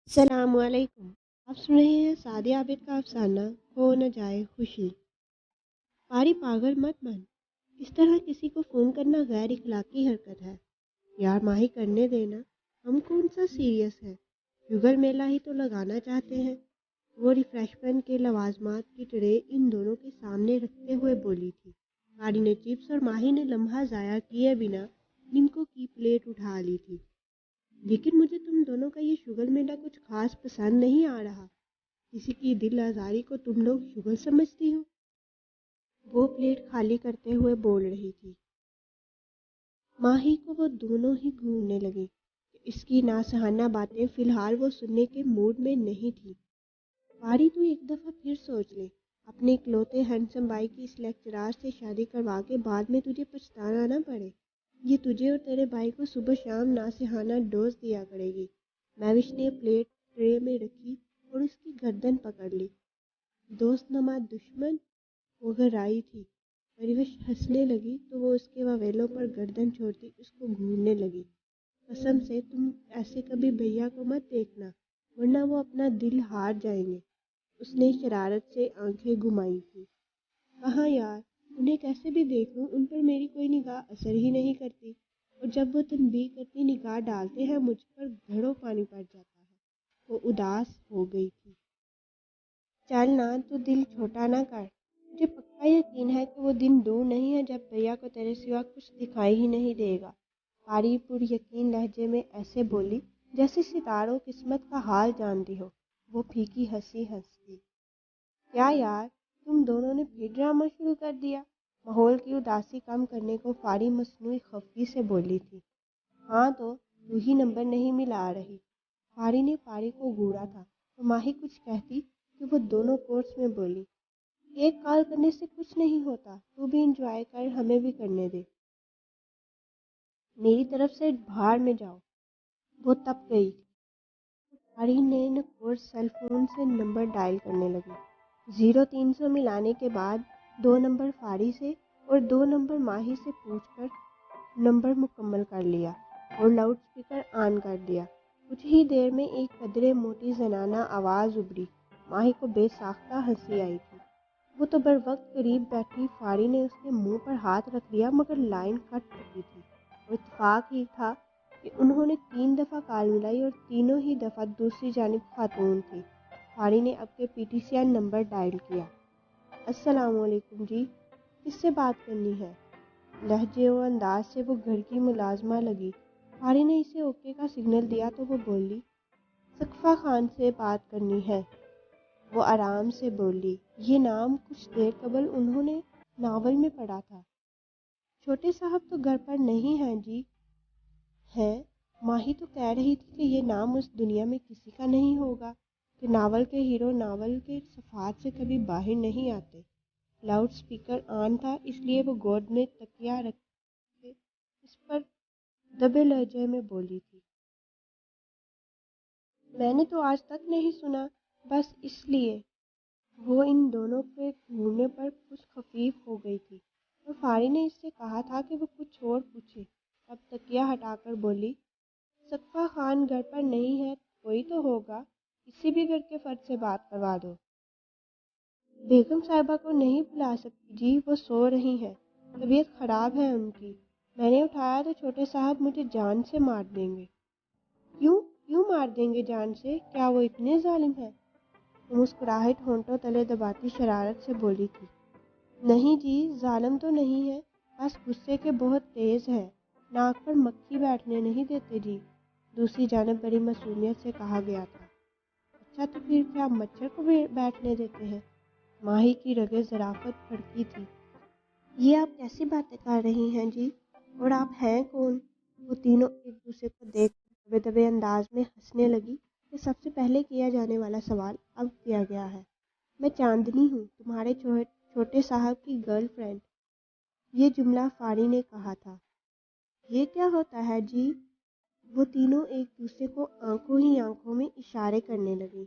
السلام علیکم۔ آپ سن رہے ہیں سعدیہ عابد کا افسانہ کھو نہ جائے خوشی۔ پاری پاگل مت بن، اس طرح کسی کو فون کرنا غیر اخلاقی حرکت ہے۔ یار ماہی کرنے دینا، ہم کون سا سیریس ہے، شوگر میلہ ہی تو لگانا چاہتے ہیں۔ وہ ریفریشمنٹ کے لوازمات کی ٹرے ان دونوں کے سامنے رکھتے ہوئے بولی تھی۔ پاری نے چپس اور ماہی نے لمحہ ضائع کیے بنا نمکو کی پلیٹ اٹھا لی تھی۔ لیکن مجھے تم دونوں کا یہ شگل میلہ کچھ خاص پسند نہیں آ رہا۔ کسی کی دل آزاری کو تم لوگ شگل سمجھتی ہو؟ وہ پلیٹ خالی کرتے ہوئے بول رہی تھی۔ ماہی کو وہ دونوں ہی گھورنے لگے کہ اس کی ناسہانہ باتیں فی الحال وہ سننے کے موڈ میں نہیں تھی۔ پاری تو ایک دفعہ پھر سوچ لے، اپنے اکلوتے ہینڈسم بھائی کی اس لیکچرار سے شادی کروا کے بعد میں تجھے پچھتانا نہ پڑے۔ یہ تجھے اور تیرے بھائی کو صبح شام ناسہانہ ڈوز دیا کرے گی۔ میوش نے پلیٹ ٹرے میں رکھی اور اس کی گردن پکڑ لی۔ دوست نماد دشمن؟ وہ گھبرائی تھی۔ پریوش ہنسنے لگی تو وہ اس کے واویلوں پر گردن چھوڑتی اس کو گھورنے لگی۔ قسم سے تم ایسے کبھی بھیا کو مت دیکھنا، ورنہ وہ اپنا دل ہار جائیں گے۔ اس نے شرارت سے آنکھیں گھمائی تھی۔ کہاں یار، انہیں کیسے بھی دیکھ لوں، ان پر میری کوئی نگاہ اثر ہی نہیں کرتی، اور جب وہ تنبیہ کرتی نگاہ ڈالتے ہیں مجھ پر گھڑوں پانی پڑ جاتا ہے۔ وہ اداس ہو گئی تھی۔ چل نا، تو دل چھوٹا نہ کر۔ مجھے پکا یقین ہے کہ وہ دن دور نہیں ہے جب بھیا کو تیرے سوا کچھ دکھائی ہی نہیں دے گا۔ پاری پر یقین لہجے میں ایسے بولی جیسے ستاروں قسمت کا حال جانتی ہو۔ وہ پھیکی ہنسی ہنسی۔ کیا یار، تم دونوں نے پھر ڈرامہ شروع کر دیا؟ ماحول کی اداسی کم کرنے کو پاری مصنوعی خفگی سے بولی تھی۔ ہاں تو ہی نمبر نہیں ملا رہی۔ پاری نے پاری کو گھورا تھا تو ماہی کچھ کہتی کہ وہ دونوں کورس میں بولی، ایک کال کرنے سے کچھ نہیں ہوتا، تو بھی انجوائے کر، ہمیں بھی کرنے دے۔ میری طرف سے باہر میں جاؤ۔ وہ تپ گئی تھی۔ پاری نے کورس سیل فون سے نمبر ڈائل کرنے لگی۔ 0300 ملانے کے بعد 2 نمبر فاری سے اور 2 نمبر ماہی سے پوچھ کر نمبر مکمل کر لیا اور لاؤڈ سپیکر آن کر دیا۔ کچھ ہی دیر میں ایک قدرے موٹی زنانہ آواز ابھری۔ ماہی کو بے ساختہ ہنسی آئی تھی۔ وہ تو بر وقت قریب بیٹھی فاری نے اس کے منہ پر ہاتھ رکھ دیا، مگر لائن کٹ چکی تھی اور اتفاق ہی تھا کہ انہوں نے 3 دفعہ کال ملائی اور تینوں ہی دفعہ دوسری جانب خاتون تھی۔ فاری نے اب کے P T C N number dial کیا۔ السلام علیکم جی، کس سے بات کرنی ہے؟ لہجے و انداز سے وہ گھر کی ملازمہ لگی۔ فاری نے اسے اوکے کا سگنل دیا تو وہ بولی، ثقفہ خان سے بات کرنی ہے۔ وہ آرام سے بولی، یہ نام کچھ دیر قبل انہوں نے ناول میں پڑھا تھا۔ چھوٹے صاحب تو گھر پر نہیں ہیں جی؟ ہیں؟ ماہی تو کہہ رہی تھی کہ یہ نام اس دنیا میں کسی کا نہیں ہوگا، کہ ناول کے ہیرو ناول کے صفحات سے کبھی باہر نہیں آتے۔ لاؤڈ سپیکر آن تھا، اس لیے وہ گود میں تکیہ رکھ کے اس پر دبے لہجے میں بولی تھی۔ میں نے تو آج تک نہیں سنا، بس اس لیے۔ وہ ان دونوں کے گھورنے پر کچھ خفیف ہو گئی تھی اور فاری نے اس سے کہا تھا کہ وہ کچھ اور پوچھے۔ اب تکیہ ہٹا کر بولی، ثقفہ خان گھر پر نہیں ہے، کوئی تو ہوگا، کسی بھی گھر کے فرد سے بات کروا دو۔ بیگم صاحبہ کو نہیں بلا سکتی جی، وہ سو رہی ہیں، طبیعت خراب ہے ان کی۔ میں نے اٹھایا تو چھوٹے صاحب مجھے جان سے مار دیں گے۔ کیوں مار دیں گے جان سے؟ کیا وہ اتنے ظالم ہیں؟ وہ مسکراہٹ ہونٹوں تلے دباتی شرارت سے بولی تھی۔ نہیں جی، ظالم تو نہیں ہے، بس غصے کے بہت تیز ہے، ناک پر مکھی بیٹھنے نہیں دیتے جی، دوسری جانب بڑی معصومیت سے کہا گیا تھا۔ اچھا تو پھر کیا مچھر کو بیٹھنے دیتے ہیں؟ ماہی کی رگیں ظرافت پھڑکی تھی۔ یہ آپ کیسی باتیں کر رہی ہیں جی، اور آپ ہیں کون؟ وہ تینوں ایک دوسرے کو دیکھ کر دبے دبے انداز میں ہنسنے لگی کہ سب سے پہلے کیا جانے والا سوال اب کیا گیا ہے۔ میں چاندنی ہوں، تمہارے چھوٹے صاحب کی گرل فرینڈ۔ یہ جملہ فاری نے کہا تھا۔ یہ کیا ہوتا ہے جی؟ وہ تینوں ایک دوسرے کو آنکھوں ہی آنکھوں میں اشارے کرنے لگی۔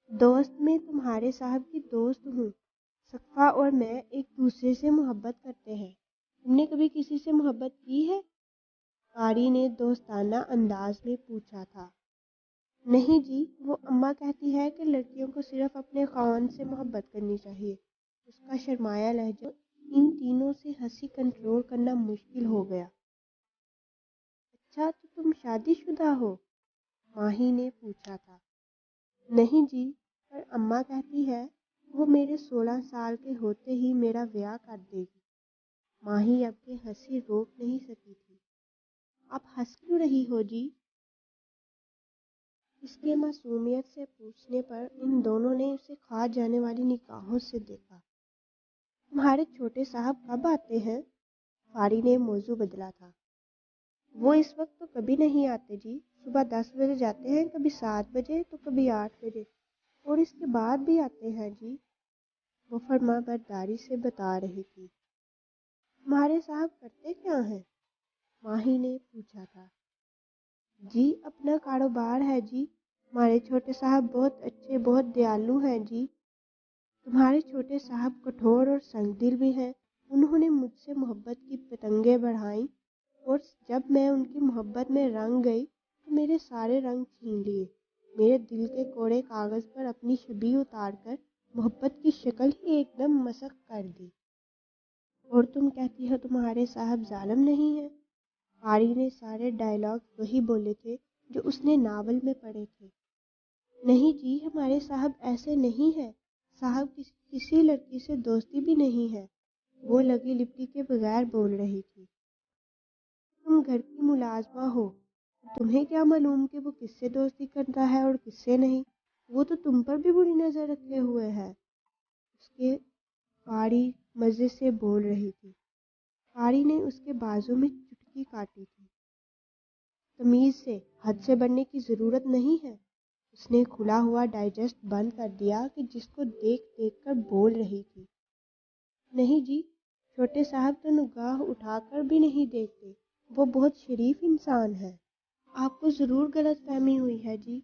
دوست میں تمہارے صاحب کی دوست ہوں، ثقفہ اور میں ایک دوسرے سے محبت کرتے ہیں۔ تم نے کبھی کسی سے محبت کی ہے؟ فاری نے دوستانہ انداز میں پوچھا تھا۔ نہیں جی، وہ اماں کہتی ہے کہ لڑکیوں کو صرف اپنے خاوند سے محبت کرنی چاہیے۔ اس کا شرمایا لہجہ ان تینوں سے ہنسی کنٹرول کرنا مشکل ہو گیا۔ اچھا تو تم شادی شدہ ہو؟ ماہی نے پوچھا تھا۔ نہیں جی، پر اماں کہتی ہے وہ میرے 16 سال کے ہوتے ہی میرا بیاہ کر دے گی۔ ماہی اب کے ہنسی روک نہیں سکی تھی۔ آپ ہنس کیوں رہی ہو جی؟ اس کے معصومیت سے پوچھنے پر ان دونوں نے اسے کھا جانے والی نگاہوں سے دیکھا۔ تمہارے چھوٹے صاحب کب آتے ہیں؟ فاری نے موضوع بدلا تھا۔ وہ اس وقت تو کبھی نہیں آتے جی، صبح 10 بجے جاتے ہیں، کبھی 7 بجے تو کبھی 8 بجے، اور اس کے بعد بھی آتے ہیں جی، وہ فرما برداری سے بتا رہی تھی۔ تمہارے صاحب کرتے کیا ہیں؟ ماہی نے پوچھا تھا۔ جی اپنا کاروبار ہے جی، ہمارے چھوٹے صاحب بہت اچھے، بہت دیالو ہیں جی۔ تمہارے چھوٹے صاحب کٹھور اور سنگ دل بھی ہیں۔ انہوں نے مجھ سے محبت کی پتنگیں بڑھائیں، اور جب میں ان کی محبت میں رنگ گئی تو میرے سارے رنگ چھین لیے، میرے دل کے کوڑے کاغذ پر اپنی شبیہ اتار کر محبت کی شکل ہی ایک دم مسخ کر دی۔ اور تم کہتی ہو تمہارے صاحب ظالم نہیں ہیں؟ فاری نے سارے ڈائیلاگ وہی بولے تھے جو اس نے ناول میں پڑھے تھے۔ نہیں جی، ہمارے صاحب ایسے نہیں ہیں، صاحب کسی لڑکی سے دوستی بھی نہیں ہے، وہ لگی لپٹی کے بغیر بول رہی تھی۔ تم گھر کی ملازمہ ہو، تمہیں کیا معلوم کہ وہ کس سے دوستی کرتا ہے اور کس سے نہیں؟ وہ تو تم پر بھی بری نظر رکھے ہوئے ہے۔ اس کے فاری مزے سے بول رہی تھی۔ فاری نے اس کے بازو میں چٹکی کاٹی تھی۔ تمیز سے، حد سے بڑھنے کی ضرورت نہیں ہے۔ اس نے کھلا ہوا ڈائجسٹ بند کر دیا کہ جس کو دیکھ دیکھ کر بول رہی تھی۔ نہیں جی، چھوٹے صاحب تو نگاہ اٹھا کر بھی نہیں دیکھتے، وہ بہت شریف انسان ہے۔ آپ کو ضرور غلط فہمی ہوئی ہے جی۔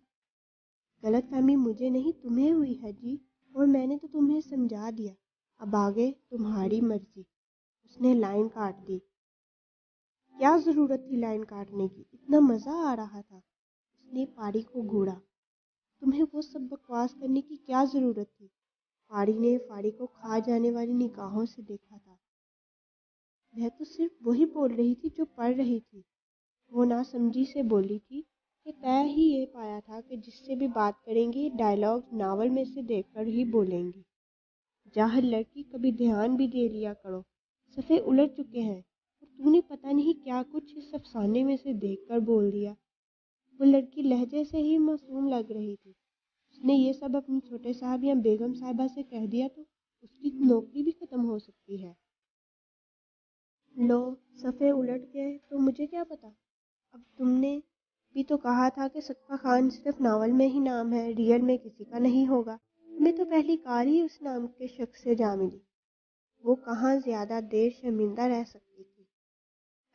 غلط فہمی مجھے نہیں تمہیں ہوئی ہے جی، اور میں نے تو تمہیں سمجھا دیا، اب آگے تمہاری مرضی۔ اس نے لائن کاٹ دی۔ کیا ضرورت تھی لائن کاٹنے کی، اتنا مزہ آ رہا تھا۔ اس نے پاری کو گھوڑا۔ تمہیں وہ سب بکواس کرنے کی کیا ضرورت تھی؟ پاری نے فاری کو کھا جانے والی نگاہوں سے دیکھا تھا۔ میں تو صرف وہی بول رہی تھی جو پڑھ رہی تھی، وہ ناسمجھی سے بولی تھی کہ طے ہی یہ پایا تھا کہ جس سے بھی بات کریں گی ڈائیلاگ ناول میں سے دیکھ کر ہی بولیں گی۔ جاہل لڑکی، کبھی دھیان بھی دے لیا کرو، صفحے الٹ چکے ہیں، اور تو نے پتہ نہیں کیا کچھ اس افسانے میں سے دیکھ کر بول دیا۔ وہ لڑکی لہجے سے ہی معصوم لگ رہی تھی۔ اس نے یہ سب اپنے چھوٹے صاحب یا بیگم صاحبہ سے کہہ دیا تو اس کی نوکری بھی ختم ہو سکتی ہے۔ لو، صفحے الٹ گئے تو مجھے کیا پتا؟ اب تم نے بھی تو کہا تھا کہ سکا خان صرف ناول میں ہی نام ہے، ریئل میں کسی کا نہیں ہوگا۔ ہمیں تو پہلی کار ہی اس نام کے شخص سے جا ملی، وہ کہاں زیادہ دیر شرمندہ رہ سکتی تھی۔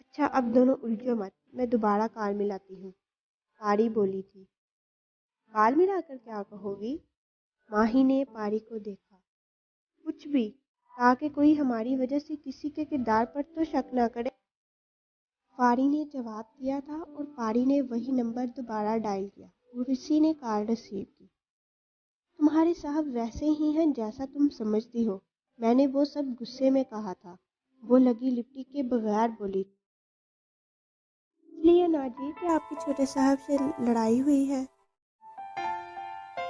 اچھا اب دونوں الجھو مت، میں دوبارہ کار ملاتی ہوں، پاری بولی تھی۔ کار ملا کر کیا کہو گی؟ ماہی نے پاری کو دیکھا۔ کچھ بھی، تاکہ کوئی ہماری وجہ سے کسی کے کردار پر تو شک نہ کرے۔ پاری نے جواب دیا تھا اور پاری نے وہی نمبر دوبارہ ڈائل کیا اور اسی نے کال ریسیو کی۔ تمہارے صاحب ویسے ہی ہیں جیسا تم سمجھتی ہو، میں نے وہ سب غصے میں کہا تھا، وہ لگی لپٹی کے بغیر بولی۔ اس لیے نا جی کہ آپ کے چھوٹے صاحب سے لڑائی ہوئی ہے؟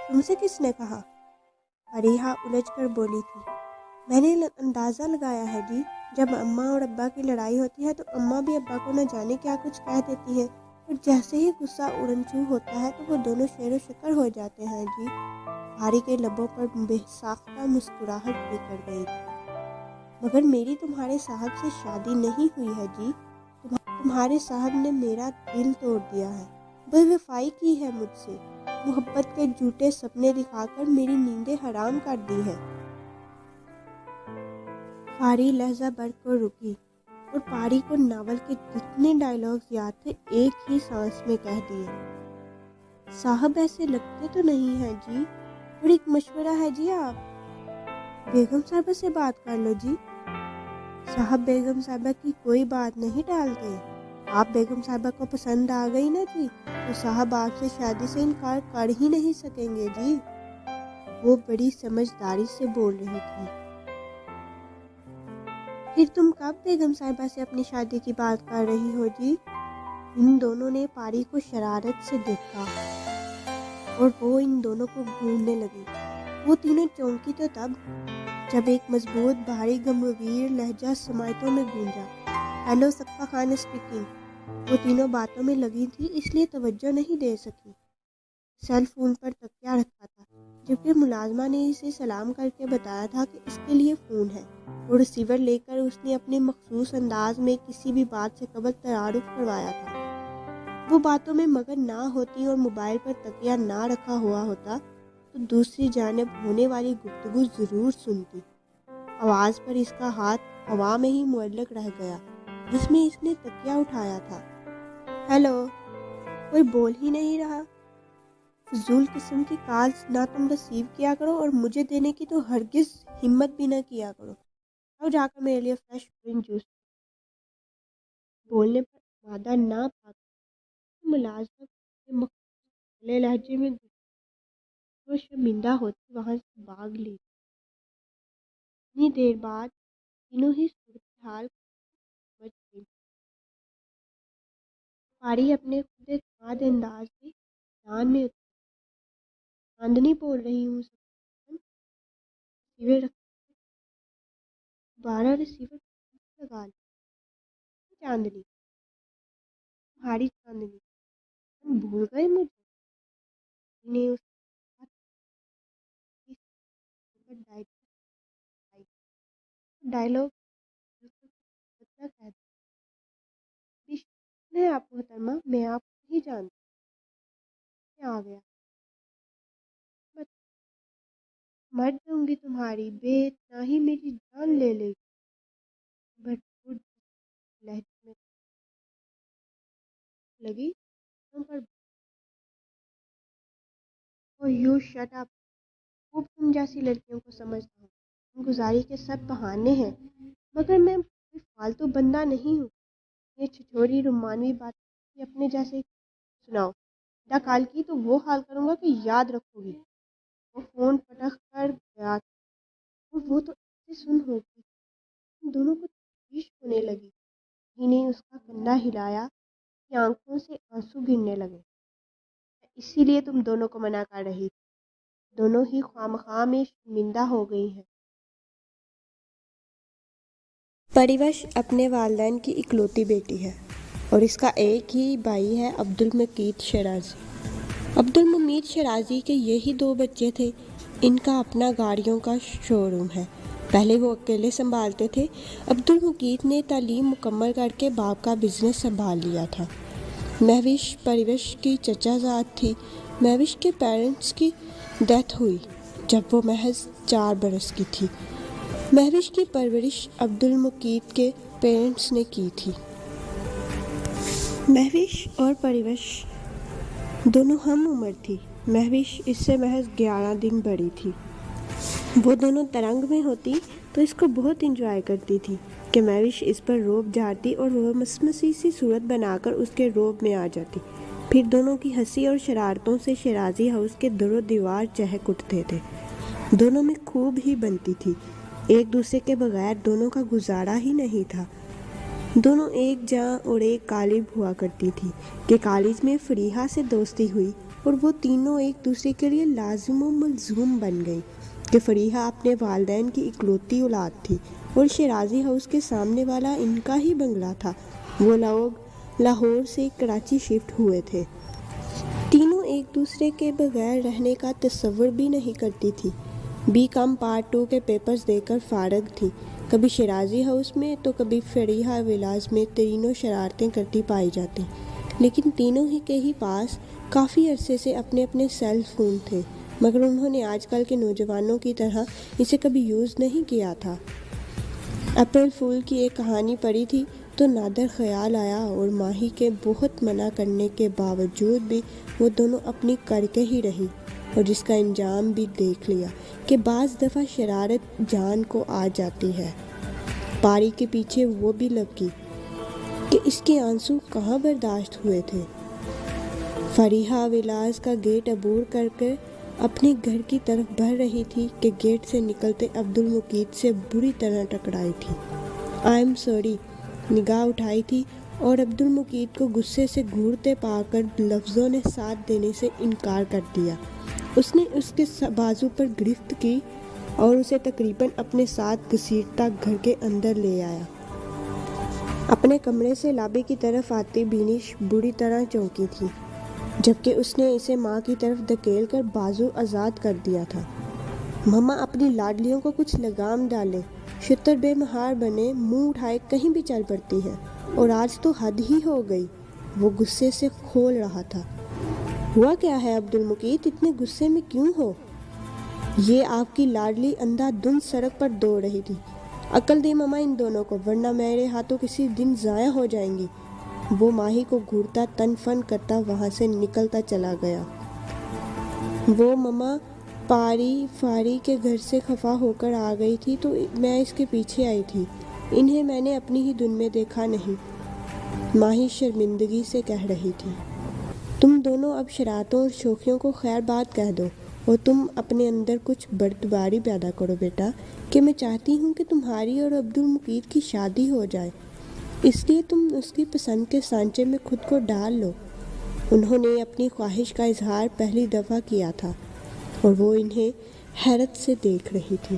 تم سے کس نے کہا؟ فریحہ الجھ کر بولی تھی۔ میں نے اندازہ لگایا ہے جی، جب اماں اور ابا کی لڑائی ہوتی ہے تو اماں بھی ابا کو نہ جانے کیا کچھ کہہ دیتی ہے، اور جیسے ہی غصہ اڑن چھو ہوتا ہے تو وہ دونوں شیر و شکر ہو جاتے ہیں جی۔ پاری کے لبوں پر بے ساختہ مسکراہٹ نکل گئی تھی۔ مگر میری تمہارے صاحب سے شادی نہیں ہوئی ہے جی، تمہارے صاحب نے میرا دل توڑ دیا ہے، بے وفائی کی ہے مجھ سے، محبت کے جھوٹے سپنے دکھا کر میری نیندیں حرام کر دی ہیں۔ پاری لہجہ بڑھ کر رکی اور پاری کو ناول کے جتنے ڈائیلاگز یاد تھے ایک ہی سانس میں کہہ دیے۔ صاحب ایسے لگتے تو نہیں ہیں جی، اور ایک مشورہ ہے جی، آپ بیگم صاحبہ سے بات کر لو جی۔ صاحب بیگم صاحبہ کی کوئی بات نہیں ٹالتے، آپ بیگم صاحبہ کو پسند آ گئی نا جی، تو صاحب آپ سے شادی سے انکار کر ہی نہیں سکیں گے جی۔ وہ بڑی سمجھداری سے بول رہی تھی۔ پھر تم کب بیگم صاحبہ سے اپنی شادی کی بات کر رہی ہو جی؟ ان دونوں نے پاری کو شرارت سے دیکھا اور وہ ان دونوں کو گھورنے لگی۔ وہ تینوں چونکی تو تب جب ایک مضبوط بھاری گمبھیر لہجہ سماعتوں میں گونجا۔ ہیلو، سقفہ خان اسپیکنگ۔ وہ تینوں باتوں میں لگی تھی اس لیے توجہ نہیں دے سکی۔ سیل فون پر تکیہ رکھا تھا جبکہ ملازمہ نے اسے سلام کر کے بتایا تھا کہ اس کے لیے فون ہے، اور ریسیور لے کر اس نے اپنے مخصوص انداز میں کسی بھی بات سے قبل تعارف کروایا تھا۔ وہ باتوں میں مگن نہ ہوتی اور موبائل پر تکیہ نہ رکھا ہوا ہوتا تو دوسری جانب ہونے والی گفتگو ضرور سنتی۔ آواز پر اس کا ہاتھ ہوا میں ہی معلق رہ گیا جس میں اس نے تکیہ اٹھایا تھا۔ ہیلو، کوئی بول ہی نہیں رہا۔ فضول قسم کی کالز نہ تم ریسیو کیا کرو اور مجھے دینے کی تو ہرگز ہمت بھی نہ کیا کرو۔ آؤ جا کر میرے لیے فریش اورنج جوس۔ بولنے پر آمادہ نہ پا کر ملازمہ کے مخصوص لہجے میں وہ شرمندہ ہوتی وہاں سے بھاگ لی۔ اتنی دیر بعد تینوں ہی صورتحال سمجھ گئی۔ پاری اپنے خود اعتماد انداز میں میدان میں اتری۔ چاندنی بول رہی ہوں ریسیور رکھ دوبارہ ریسیور لگا لیا۔ چاندنی، تمہاری چاندنی، تم بھول گئے مجھے؟ نے اس ڈائلاگ کہہ دیا۔ آپ محترمہ، میں آپ کو نہیں جانتی۔ آ گیا، مر جاؤں گی تمہاری بے اتنا ہی میری جان لے لے گی۔ بھرپور لہجے میں لگی پر یو شٹ اپ۔ خوب تم جیسی لڑکیوں کو سمجھتا ہوں۔ گزاری کے سب بہانے ہیں مگر میں کوئی فالتو بندہ نہیں ہوں۔ یہ چھچوری رومانوی باتیں اپنے جیسے سناؤ۔ دا کال کی تو وہ حال کروں گا کہ یاد رکھو گی۔ وہ فون پٹخ کر گیا تھا اور وہ تو ایسے سن ہوگی۔ ان دونوں کو تشویش ہونے لگی۔ کسی نے اس کا کندھا ہلایا کہ آنکھوں سے آنسو گرنے لگے۔ اسی لیے تم دونوں کو منع کر رہی تھی۔ دونوں ہی خواہ میں شرمندہ ہو گئی ہیں۔ پریوش اپنے والدین کی اکلوتی بیٹی ہے اور اس کا ایک ہی بھائی ہے، عبدالمقید شیرازی۔ عبدالمقید شیرازی کے یہی دو بچے تھے۔ ان کا اپنا گاڑیوں کا شو روم ہے۔ پہلے وہ اکیلے سنبھالتے تھے۔ عبدالمقید نے تعلیم مکمل کر کے باپ کا بزنس سنبھال لیا تھا۔ مہوش پریوش کی چچا زاد تھی۔ مہوش کے پیرنٹس کی ڈیتھ ہوئی جب وہ محض 4 برس کی تھی۔ مہوش کی پرورش عبدالمقید کے پیرنٹس نے کی تھی۔ مہوش اور پریوش دونوں ہم عمر تھی۔ مہوش اس سے محض 11 دن بڑی تھی۔ وہ دونوں ترنگ میں ہوتی تو اس کو بہت انجوائے کرتی تھی کہ مہوش اس پر روب جھاڑتی اور وہ مسمسی سی صورت بنا کر اس کے روب میں آ جاتی۔ پھر دونوں کی ہنسی اور شرارتوں سے شیرازی ہاؤس کے در و دیوار چہک اٹھتے تھے۔ دونوں میں خوب ہی بنتی تھی۔ ایک دوسرے کے بغیر دونوں کا گزارا ہی نہیں تھا۔ دونوں ایک جاں اور ایک قالب ہوا کرتی تھی کہ کالج میں فریحہ سے دوستی ہوئی اور وہ تینوں ایک دوسرے کے لیے لازم و ملزوم بن گئی کہ فریحہ اپنے والدین کی اکلوتی اولاد تھی اور شیرازی ہاؤس کے سامنے والا ان کا ہی بنگلہ تھا۔ وہ لوگ لاہور سے کراچی شفٹ ہوئے تھے۔ تینوں ایک دوسرے کے بغیر رہنے کا تصور بھی نہیں کرتی تھی۔ BCom پارٹ 2 کے پیپرز دے کر فارغ تھی۔ کبھی شیرازی ہاؤس میں تو کبھی فریحہ ولاز میں تینوں شرارتیں کرتی پائی جاتی، لیکن تینوں ہی کے ہی پاس کافی عرصے سے اپنے اپنے سیل فون تھے، مگر انہوں نے آج کل کے نوجوانوں کی طرح اسے کبھی یوز نہیں کیا تھا۔ اپریل فول کی ایک کہانی پڑھی تھی تو نادر خیال آیا اور ماہی کے بہت منع کرنے کے باوجود بھی وہ دونوں اپنی کر کے ہی رہی، اور جس کا انجام بھی دیکھ لیا کہ بعض دفعہ شرارت جان کو آ جاتی ہے۔ پاری کے پیچھے وہ بھی لگ گئی۔ کہ اس کے آنسو کہاں برداشت ہوئے تھے۔ فریحہ ولاس کا گیٹ عبور کر کے اپنے گھر کی طرف بڑھ رہی تھی کہ گیٹ سے نکلتے عبدالمقید سے بری طرح ٹکرائی تھی۔ آئی ایم سوری، نگاہ اٹھائی تھی اور عبدالمقید کو غصے سے گھورتے پا کر لفظوں نے ساتھ دینے سے انکار کر دیا۔ اس نے اس کے بازو پر گرفت کی اور اسے تقریباً اپنے ساتھ گھسیٹتا گھر کے اندر لے آیا۔ اپنے کمرے سے لابی کی طرف آتی بینش بری طرح چونکی تھی، جبکہ اس نے اسے ماں کی طرف دھکیل کر بازو آزاد کر دیا تھا۔ مما اپنی لاڈلیوں کو کچھ لگام ڈالیں، شتر بے مہار بنے منہ اٹھائے کہیں بھی چل پڑتی ہے، اور آج تو حد ہی ہو گئی۔ وہ غصے سے کھول رہا تھا۔ ہوا کیا ہے عبدالمقید، اتنے غصے میں کیوں ہو؟ یہ آپ کی لاڈلی اندھا دھند سڑک پر دوڑ رہی تھی۔ عقل دے مما ان دونوں کو، ورنہ میرے ہاتھوں کسی دن ضائع ہو جائیں گی۔ وہ ماہی کو گھورتا تن فن کرتا وہاں سے نکلتا چلا گیا۔ وہ مما پاری فاری کے گھر سے خفا ہو کر آ گئی تھی تو میں اس کے پیچھے آئی تھی۔ انہیں میں نے اپنی ہی دن میں دیکھا نہیں، ماہی شرمندگی سے کہہ رہی تھی۔ تم دونوں اب شرارتوں اور شوخیوں کو خیر بات کہہ دو، اور تم اپنے اندر کچھ بردباری پیدا کرو بیٹا، کہ میں چاہتی ہوں کہ تمہاری اور عبدالمقید کی شادی ہو جائے، اس لیے تم اس کی پسند کے سانچے میں خود کو ڈال لو۔ انہوں نے اپنی خواہش کا اظہار پہلی دفعہ کیا تھا اور وہ انہیں حیرت سے دیکھ رہی تھی۔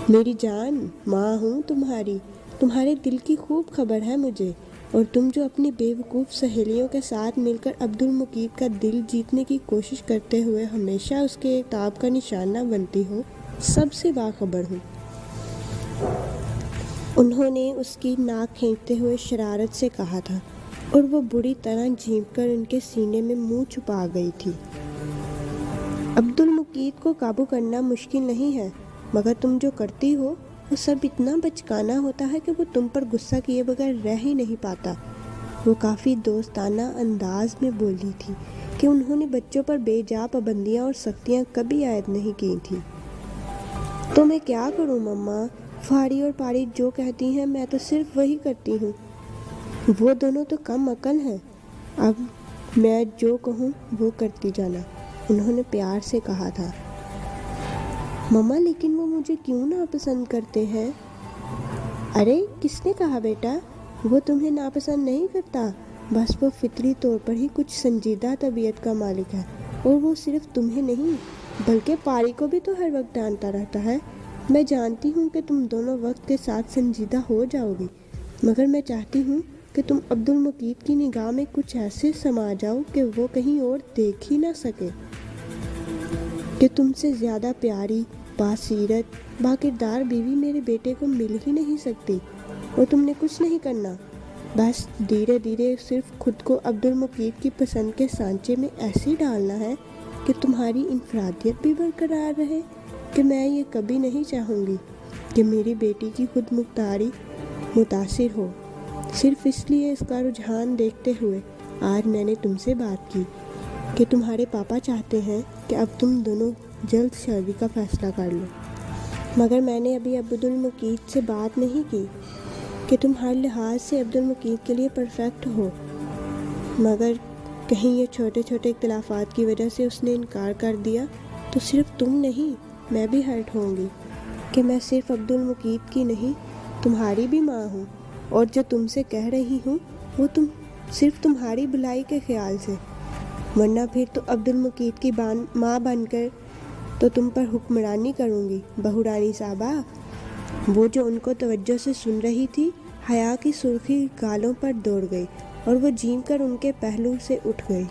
میری جان، ماں ہوں تمہاری، تمہارے دل کی خوب خبر ہے مجھے، اور تم جو اپنی بے وقوف سہیلیوں کے ساتھ مل کر عبدالمقید کا دل جیتنے کی کوشش کرتے ہوئے ہمیشہ اس کے عتاب کا نشانہ بنتی ہو، سب سے باخبر ہوں۔ انہوں نے اس کی ناک کھینچتے ہوئے شرارت سے کہا تھا، اور وہ بری طرح جھینک کر ان کے سینے میں منہ چھپا گئی تھی۔ عبدالمقید کو قابو کرنا مشکل نہیں ہے، مگر تم جو کرتی ہو وہ سب اتنا بچکانا ہوتا ہے کہ وہ تم پر غصہ کیے بغیر رہ ہی نہیں پاتا۔ وہ کافی دوستانہ انداز میں بولی تھی کہ انہوں نے بچوں پر بے جا پابندیاں اور سختیاں کبھی عائد نہیں کی تھیں۔ تو میں کیا کروں مما، پھاڑی اور پاڑی جو کہتی ہیں میں تو صرف وہی کرتی ہوں۔ وہ دونوں تو کم عقل ہیں، اب میں جو کہوں وہ کرتی جانا، انہوں نے پیار سے کہا تھا۔ مما لیکن وہ مجھے کیوں ناپسند کرتے ہیں؟ ارے کس نے کہا بیٹا، وہ تمہیں ناپسند نہیں کرتا، بس وہ فطری طور پر ہی کچھ سنجیدہ طبیعت کا مالک ہے، اور وہ صرف تمہیں نہیں بلکہ پاری کو بھی تو ہر وقت ڈانٹتا رہتا ہے۔ میں جانتی ہوں کہ تم دونوں وقت کے ساتھ سنجیدہ ہو جاؤ گی، مگر میں چاہتی ہوں کہ تم عبدالمقید کی نگاہ میں کچھ ایسے سما جاؤ کہ وہ کہیں اور دیکھ ہی نہ سکے، کہ تم سے زیادہ پیاری، باسیرت، باکردار بیوی میرے بیٹے کو مل ہی نہیں سکتی۔ اور تم نے کچھ نہیں کرنا، بس دھیرے دھیرے صرف خود کو عبدالمقید کی پسند کے سانچے میں ایسے ڈالنا ہے کہ تمہاری انفرادیت بھی برقرار رہے، کہ میں یہ کبھی نہیں چاہوں گی کہ میری بیٹی کی خود مختاری متاثر ہو۔ صرف اس لیے اس کا رجحان دیکھتے ہوئے آج میں نے تم سے بات کی کہ تمہارے پاپا چاہتے ہیں کہ اب تم دونوں جلد شادی کا فیصلہ کر لو، مگر میں نے ابھی عبدالمقید سے بات نہیں کی کہ تم ہر لحاظ سے عبدالمقید کے لیے پرفیکٹ ہو، مگر کہیں یہ چھوٹے چھوٹے اختلافات کی وجہ سے اس نے انکار کر دیا تو صرف تم نہیں میں بھی ہرٹ ہوں گی، کہ میں صرف عبدالمقید کی نہیں تمہاری بھی ماں ہوں، اور جو تم سے کہہ رہی ہوں وہ صرف تمہاری بھلائی کے خیال سے، ورنہ پھر تو عبدالمقید کی ماں بن کر تو تم پر حکمرانی کروں گی بہو رانی صاحبہ۔ وہ جو ان کو توجہ سے سن رہی تھی، حیا کی سرخی گالوں پر دوڑ گئی اور وہ جھیم کر ان کے پہلو سے اٹھ گئی۔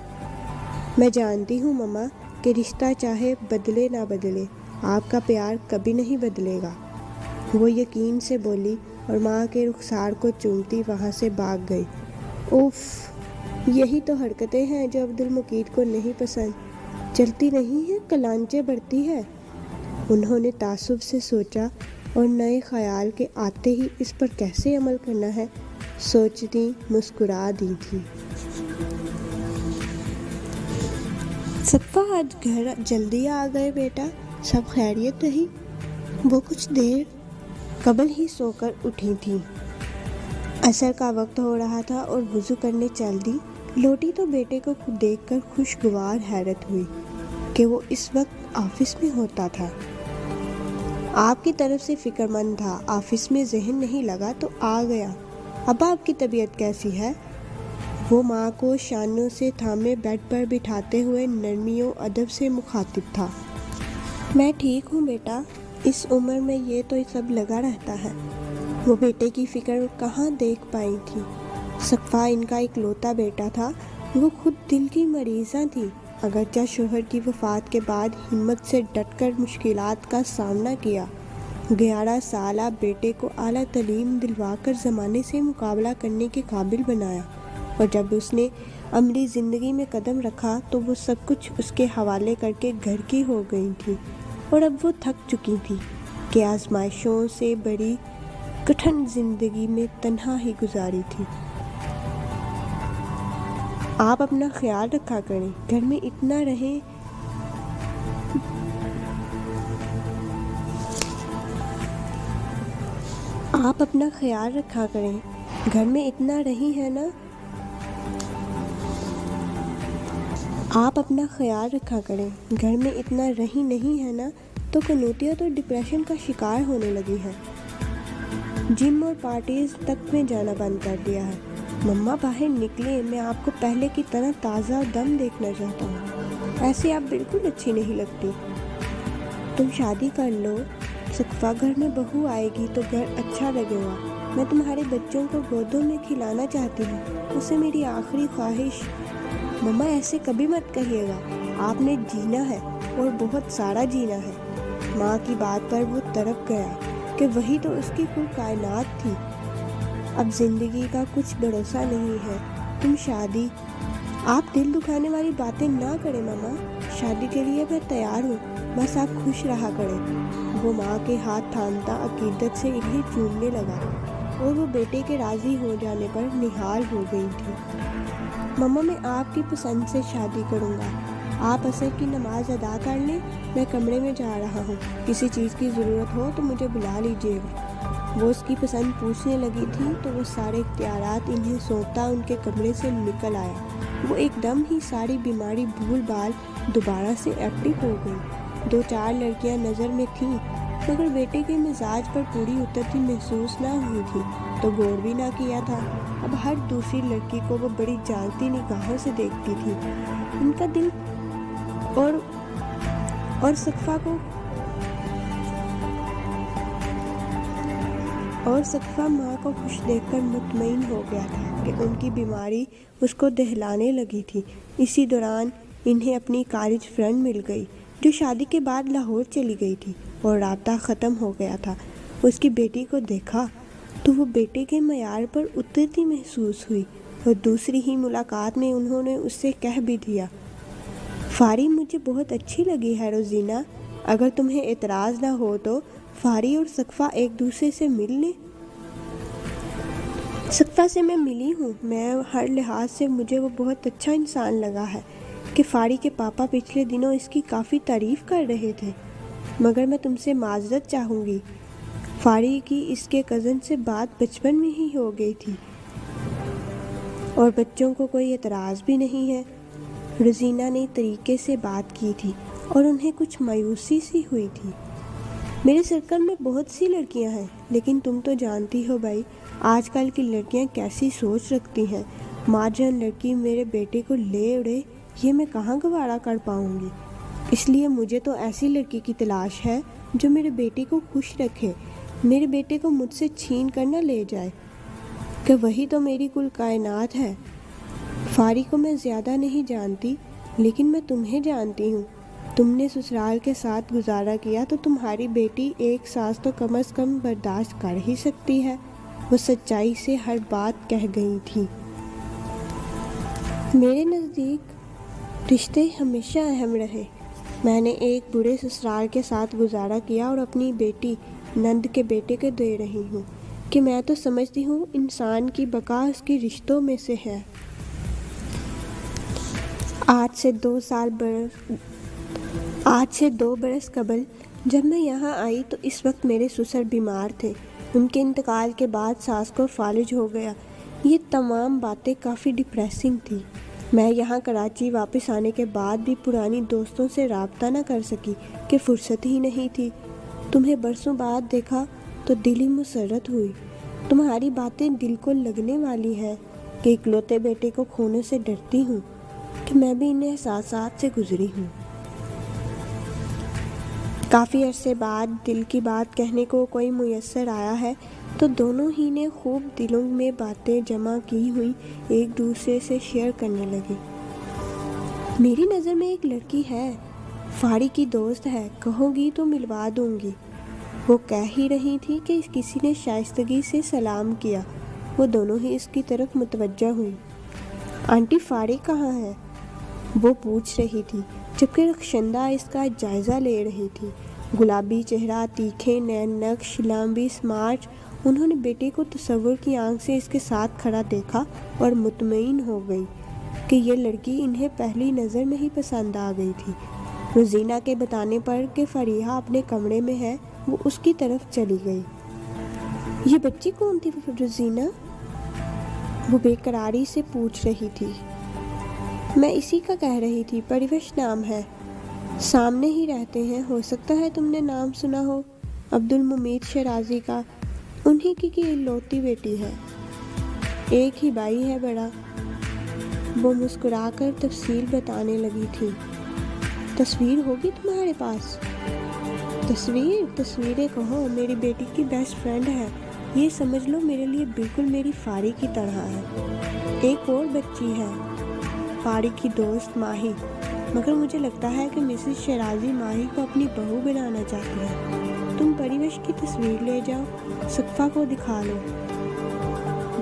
میں جانتی ہوں مما کہ رشتہ چاہے بدلے نہ بدلے، آپ کا پیار کبھی نہیں بدلے گا، وہ یقین سے بولی اور ماں کے رخسار کو چومتی وہاں سے بھاگ گئی۔ اوف، یہی تو حرکتیں ہیں جو عبدالمقید کو نہیں پسند، چلتی نہیں ہے کلانچے بڑھتی ہے۔ انہوں نے تعصب سے سوچا اور نئے خیال کے آتے ہی اس پر کیسے عمل کرنا ہے سوچتی مسکرا دی تھی۔ صفا آج گھر جلدی آ گئے بیٹا، سب خیریت رہی؟ وہ کچھ دیر قبل ہی سو کر اٹھی تھی۔ عصر کا وقت ہو رہا تھا اور وضو کرنے چل دی لوٹی تو بیٹے کو دیکھ کر خوشگوار حیرت ہوئی کہ وہ اس وقت آفس میں ہوتا تھا۔ آپ کی طرف سے فکر مند تھا، آفس میں ذہن نہیں لگا تو آ گیا۔ اب آپ کی طبیعت کیسی ہے؟ وہ ماں کو شانوں سے تھامے بیڈ پر بٹھاتے ہوئے نرمی و ادب سے مخاطب تھا۔ میں ٹھیک ہوں بیٹا، اس عمر میں یہ تو سب لگا رہتا ہے۔ وہ بیٹے کی فکر کہاں دیکھ پائی تھی۔ صفا ان کا اکلوتا بیٹا تھا، وہ خود دل کی مریضاں تھی۔ اگرچہ شوہر کی وفات کے بعد ہمت سے ڈٹ کر مشکلات کا سامنا کیا، 11 سالہ بیٹے کو اعلیٰ تعلیم دلوا کر زمانے سے مقابلہ کرنے کے قابل بنایا، اور جب اس نے عملی زندگی میں قدم رکھا تو وہ سب کچھ اس کے حوالے کر کے گھر کی ہو گئی تھی، اور اب وہ تھک چکی تھی کہ آزمائشوں سے بڑی کٹھن زندگی میں تنہا ہی گزاری تھی۔ آپ اپنا خیال رکھا کریں، گھر میں اتنا رہیں۔ آپ اپنا خیال رکھا کریں، گھر میں اتنا رہی ہے نا۔ آپ اپنا خیال رکھا کریں، گھر میں اتنا رہی نہیں ہے نا تو قنوطیت اور ڈپریشن کا شکار ہونے لگی ہے۔ جم اور پارٹیز تک میں جانا بند کر دیا ہے۔ مما باہر نکلیں، میں آپ کو پہلے کی طرح تازہ اور دم دیکھنا چاہتا ہوں۔ ایسے آپ بالکل اچھی نہیں لگتی۔ تم شادی کر لو، صفا گھر میں بہو آئے گی تو گھر اچھا لگے گا۔ میں تمہارے بچوں کو گودوں میں کھلانا چاہتی ہوں، اسے میری آخری خواہش۔ مما ایسے کبھی مت کہیے گا، آپ نے جینا ہے اور بہت سارا جینا ہے۔ ماں کی بات پر وہ تڑپ گیا کہ وہی تو اس کی کل کائنات تھی۔ اب زندگی کا کچھ بھروسہ نہیں ہے۔ تم شادی، آپ دل دکھانے والی باتیں نہ کریں ماما، شادی کے لیے میں تیار ہوں، بس آپ خوش رہا کریں۔ وہ ماں کے ہاتھ تھامتا عقیدت سے انہیں چومنے لگا اور وہ بیٹے کے راضی ہو جانے پر نہال ہو گئی تھی۔ ماما میں آپ کی پسند سے شادی کروں گا، آپ عصر کی نماز ادا کر لیں، میں کمرے میں جا رہا ہوں، کسی چیز کی ضرورت ہو تو مجھے بلا لیجیے گا۔ وہ اس کی پسند پوچھنے لگی تھی تو وہ سارے اختیارات انہیں سونپتا ان کے کمرے سے نکل آیا۔ وہ ایک دم ہی ساری بیماری بھول بھال دوبارہ سے ایکٹیو ہو گئی۔ 2-4 لڑکیاں نظر میں تھیں مگر بیٹے کے مزاج پر پوری اترتی محسوس نہ ہوئی تھی تو غور بھی نہ کیا تھا۔ اب ہر دوسری لڑکی کو وہ بڑی جانتی نگاہوں سے دیکھتی تھی۔ ان کا دل اور صفا ماں کو خوش دیکھ کر مطمئن ہو گیا تھا کہ ان کی بیماری اس کو دہلانے لگی تھی۔ اسی دوران انہیں اپنی کالج فرینڈ مل گئی جو شادی کے بعد لاہور چلی گئی تھی اور رابطہ ختم ہو گیا تھا۔ اس کی بیٹی کو دیکھا تو وہ بیٹے کے معیار پر اترتی محسوس ہوئی اور دوسری ہی ملاقات میں انہوں نے اس سے کہہ بھی دیا، فاری مجھے بہت اچھی لگی ہے روزینہ، اگر تمہیں اعتراض نہ ہو تو فاری اور صفا ایک دوسرے سے مل لیں۔ صفا سے میں ملی ہوں، میں ہر لحاظ سے مجھے وہ بہت اچھا انسان لگا ہے کہ فاری کے پاپا پچھلے دنوں اس کی کافی تعریف کر رہے تھے، مگر میں تم سے معذرت چاہوں گی، فاری کی اس کے کزن سے بات بچپن میں ہی ہو گئی تھی اور بچوں کو کوئی اعتراض بھی نہیں ہے۔ روزینہ نے طریقے سے بات کی تھی اور انہیں کچھ مایوسی سی ہوئی تھی۔ میرے سرکل میں بہت سی لڑکیاں ہیں لیکن تم تو جانتی ہو بھائی آج کل کی لڑکیاں کیسی سوچ رکھتی ہیں، ماجن لڑکی میرے بیٹے کو لے اڑے یہ میں کہاں گوارا کر پاؤں گی، اس لیے مجھے تو ایسی لڑکی کی تلاش ہے جو میرے بیٹے کو خوش رکھے، میرے بیٹے کو مجھ سے چھین کر نہ لے جائے، کہ وہی تو میری کل کائنات ہے۔ فاری کو میں زیادہ نہیں جانتی لیکن میں تمہیں جانتی ہوں، تم نے سسرال کے ساتھ گزارا کیا تو تمہاری بیٹی ایک سانس تو کم از کم برداشت کر ہی سکتی ہے۔ وہ سچائی سے ہر بات کہہ گئی تھی۔ میرے نزدیک رشتے ہمیشہ اہم رہے، میں نے ایک برے سسرال کے ساتھ گزارا کیا اور اپنی بیٹی نند کے بیٹے کو دے رہی ہوں کہ میں تو سمجھتی ہوں انسان کی بقا اس کی رشتوں میں سے ہے۔ آج سے 2 برس قبل جب میں یہاں آئی تو اس وقت میرے سسر بیمار تھے، ان کے انتقال کے بعد ساس کو فالج ہو گیا۔ یہ تمام باتیں کافی ڈپریسنگ تھی۔ میں یہاں کراچی واپس آنے کے بعد بھی پرانی دوستوں سے رابطہ نہ کر سکی کہ فرصت ہی نہیں تھی۔ تمہیں برسوں بعد دیکھا تو دل ہی مسرت ہوئی۔ تمہاری باتیں دل کو لگنے والی ہیں کہ اکلوتے بیٹے کو کھونے سے ڈرتی ہوں، کہ میں بھی ان احساسات سے گزری ہوں۔ کافی عرصے بعد دل کی بات کہنے کو کوئی میسر آیا ہے تو دونوں ہی نے خوب دلوں میں باتیں جمع کی ہوئی ایک دوسرے سے شیئر کرنے لگے۔ میری نظر میں ایک لڑکی ہے، فاڑی کی دوست ہے، کہو گی تو ملوا دوں گی۔ وہ کہہ ہی رہی تھی کہ کسی نے شائستگی سے سلام کیا۔ وہ دونوں ہی اس کی طرف متوجہ ہوئی۔ آنٹی فاڑی کہاں ہے؟ وہ پوچھ رہی تھی، جبکہ رخشندہ اس کا جائزہ لے رہی تھی۔ گلابی چہرہ، تیکھے نین نقش، لمبی سمارٹ۔ انہوں نے بیٹے کو تصور کی آنکھ سے اس کے ساتھ کھڑا دیکھا اور مطمئن ہو گئی کہ یہ لڑکی انہیں پہلی نظر میں ہی پسند آ گئی تھی۔ روزینہ کے بتانے پر کہ فریحہ اپنے کمرے میں ہے، وہ اس کی طرف چلی گئی۔ یہ بچی کون تھی روزینہ؟ وہ بے قراری سے پوچھ رہی تھی۔ میں اسی کا کہہ رہی تھی، پریوش نام ہے، سامنے ہی رہتے ہیں، ہو سکتا ہے تم نے نام سنا ہو، عبدالممید شیرازی کا، انہی کی اکلوتی بیٹی ہے، ایک ہی بھائی ہے بڑا۔ وہ مسکرا کر تفصیل بتانے لگی تھی۔ تصویر ہوگی تمہارے پاس؟ تصویریں کہو، میری بیٹی کی بیسٹ فرینڈ ہے، یہ سمجھ لو میرے لیے بالکل میری فاری کی طرح ہے۔ ایک اور بچی ہے، فاری کی دوست ماہی، مگر مجھے لگتا ہے کہ مسز شیرازی ماہی کو اپنی بہو بنانا چاہتی ہے۔ تم پریوش کی تصویر لے جاؤ، سقفہ کو دکھا لو،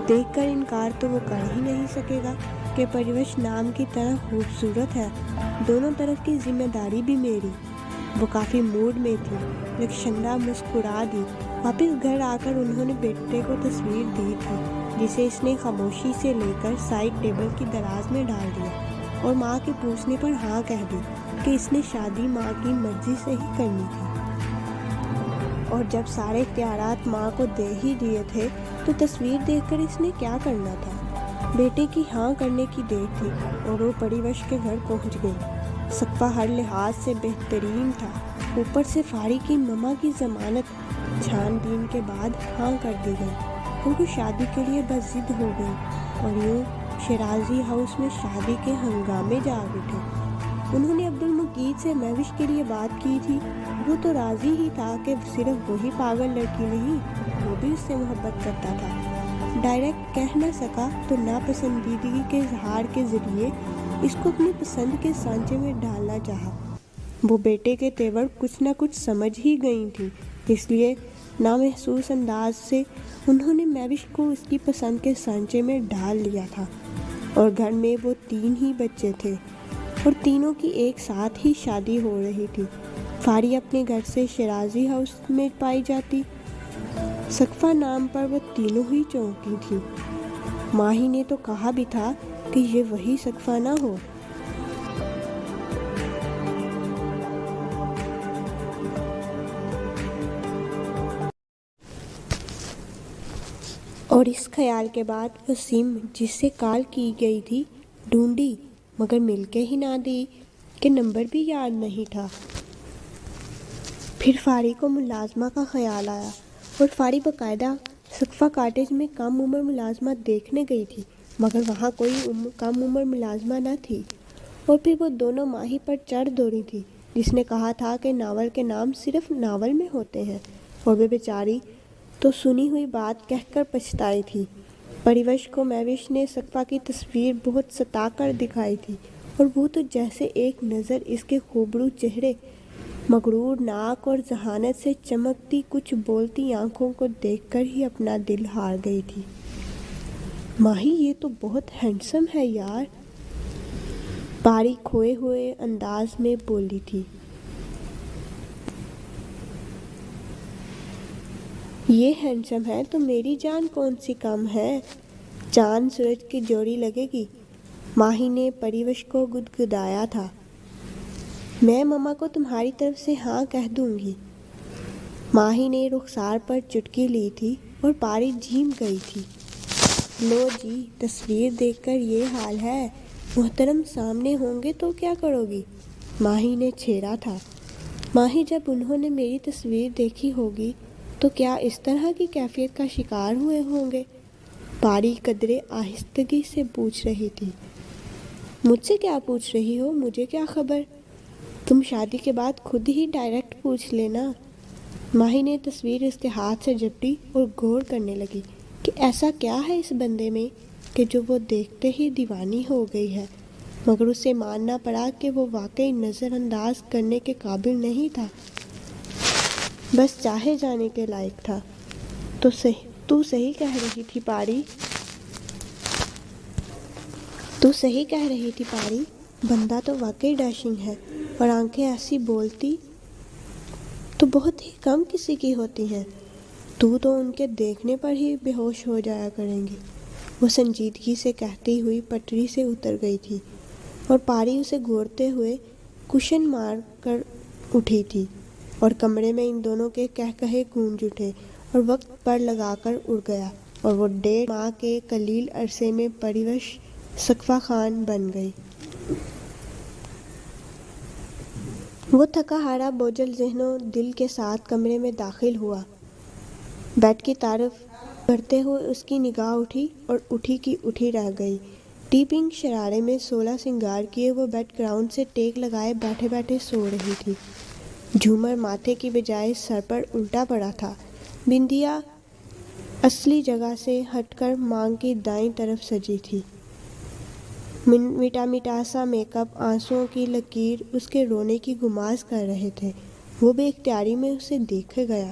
دیکھ کر انکار تو وہ کر ہی نہیں سکے گا کہ پریوش نام کی طرح خوبصورت ہے، دونوں طرف کی ذمہ داری بھی میری۔ وہ کافی موڈ میں تھی۔ رخشندہ مسکرا دی۔ واپس گھر آ کر انہوں نے بیٹے کو تصویر دی تھی، جسے اس نے خاموشی سے لے کر سائڈ ٹیبل کی دراز میں ڈال دیا اور ماں کے پوچھنے پر ہاں کہہ دی کہ اس نے شادی ماں کی مرضی سے ہی کرنی تھی، اور جب سارے اختیارات ماں کو دے ہی دیے تھے تو تصویر دیکھ کر اس نے کیا کرنا تھا۔ بیٹے کی ہاں کرنے کی دیر تھی اور وہ پریوش کے گھر پہنچ گئی۔ سقفہ ہر لحاظ سے بہترین تھا، اوپر سے فاری کی مما کی ضمانت، چھان بین کے بعد ہاں کر دی گئی اور وہ شادی کے لیے بس ضد ہو گئی، اور یوں شیرازی ہاؤس میں شادی کے ہنگامے جاگ اٹھے۔ انہوں نے عبدالمجید سے مہوش کے لیے بات کی تھی، وہ تو راضی ہی تھا کہ صرف وہی پاگل لڑکی نہیں، وہ بھی اس سے محبت کرتا تھا۔ ڈائریکٹ کہہ نہ سکا تو ناپسندیدگی کے اظہار کے ذریعے اس کو اپنی پسند کے سانچے میں ڈالنا چاہا۔ وہ بیٹے کے تیور کچھ نہ کچھ سمجھ ہی گئی تھی، اس لیے نامحسوس انداز سے انہوں نے مہوش کو اس کی پسند کے سانچے میں ڈال لیا تھا، اور گھر میں وہ 3 ہی بچے تھے اور تینوں کی ایک ساتھ ہی شادی ہو رہی تھی۔ فاری اپنے گھر سے شیرازی ہاؤس میں پائی جاتی، سقفہ نام پر وہ تینوں ہی چونکی تھی۔ ماہی نے تو کہا بھی تھا کہ یہ وہی سقفہ نہ ہو۔ اور اس خیال کے بعد وسیم، جس سے کال کی گئی تھی، ڈھونڈی مگر مل کے ہی نہ دی کہ نمبر بھی یاد نہیں تھا۔ پھر فاری کو ملازمہ کا خیال آیا اور فاری باقاعدہ سقفہ کاٹیج میں کم عمر ملازمہ دیکھنے گئی تھی، مگر وہاں کوئی کم عمر ملازمہ نہ تھی۔ اور پھر وہ دونوں ماہی پر چڑھ دوڑی تھی، جس نے کہا تھا کہ ناول کے نام صرف ناول میں ہوتے ہیں، اور وہ بیچاری تو سنی ہوئی بات کہہ کر پچھتائی تھی۔ پریوش کو مہوش نے سقفہ کی تصویر بہت ستا کر دکھائی تھی، اور وہ تو جیسے ایک نظر اس کے خوبرو چہرے، مغرور ناک اور ذہانت سے چمکتی کچھ بولتی آنکھوں کو دیکھ کر ہی اپنا دل ہار گئی تھی۔ ماہی، یہ تو بہت ہینڈسم ہے یار، پاری کھوئے ہوئے انداز میں بولی تھی۔ یہ ہینڈسم ہے تو میری جان کون سی کم ہے، چاند سورج کی جوڑی لگے گی، ماہی نے پریوش کو گدگدایا تھا۔ میں مما کو تمہاری طرف سے ہاں کہہ دوں گی۔ ماہی نے رخسار پر چٹکی لی تھی اور پاری جھیم گئی تھی۔ لو جی، تصویر دیکھ کر یہ حال ہے، محترم سامنے ہوں گے تو کیا کرو گی؟ ماہی نے چھیڑا تھا۔ ماہی، جب انہوں نے میری تصویر دیکھی ہوگی تو کیا اس طرح کی کیفیت کا شکار ہوئے ہوں گے؟ پاری قدرے آہستگی سے پوچھ رہی تھی۔ مجھ سے کیا پوچھ رہی ہو؟ مجھے کیا خبر؟ تم شادی کے بعد خود ہی ڈائریکٹ پوچھ لینا۔ ماہی نے تصویر اس کے ہاتھ سے جھپٹی اور غور کرنے لگی کہ ایسا کیا ہے اس بندے میں کہ جو وہ دیکھتے ہی دیوانی ہو گئی ہے، مگر اسے ماننا پڑا کہ وہ واقعی نظر انداز کرنے کے قابل نہیں تھا، بس چاہے جانے کے لائق تھا۔ تو صحیح کہہ رہی تھی پاری، تو صحیح کہہ رہی تھی پاری، بندہ تو واقعی ڈیشنگ ہے، اور آنکھیں ایسی بولتی تو بہت ہی کم کسی کی ہوتی ہیں۔ تو ان کے دیکھنے پر ہی بے ہوش ہو جایا کریں گی، وہ سنجیدگی سے کہتی ہوئی پٹری سے اتر گئی تھی، اور پاری اسے گھورتے ہوئے کشن مار کر اٹھی تھی، اور کمرے میں ان دونوں کے قہقہے گونج اٹھے اور وقت پر لگا کر اڑ گیا، اور وہ 1.5 ماہ کے قلیل عرصے میں پریوش سقفہ خوان بن گئی۔ وہ تھکا ہارا بوجھل ذہن و دل کے ساتھ کمرے میں داخل ہوا۔ بیڈ کی طرف بڑھتے ہوئے اس کی نگاہ اٹھی اور اٹھی کی اٹھی رہ گئی۔ ٹی پنک شرارے میں 16 سنگار کیے وہ بیڈ گراؤنڈ سے ٹیک لگائے بیٹھے بیٹھے سو رہی تھی۔ جھومر ماتھے کی بجائے سر پر الٹا پڑا تھا، بندیا اصلی جگہ سے ہٹ کر مانگ کی دائیں طرف سجی تھی۔ مٹا مٹا سا میک اپ، آنسوؤں کی لکیر اس کے رونے کی گماز کر رہے تھے۔ وہ بے اختیاری میں اسے دیکھے گیا۔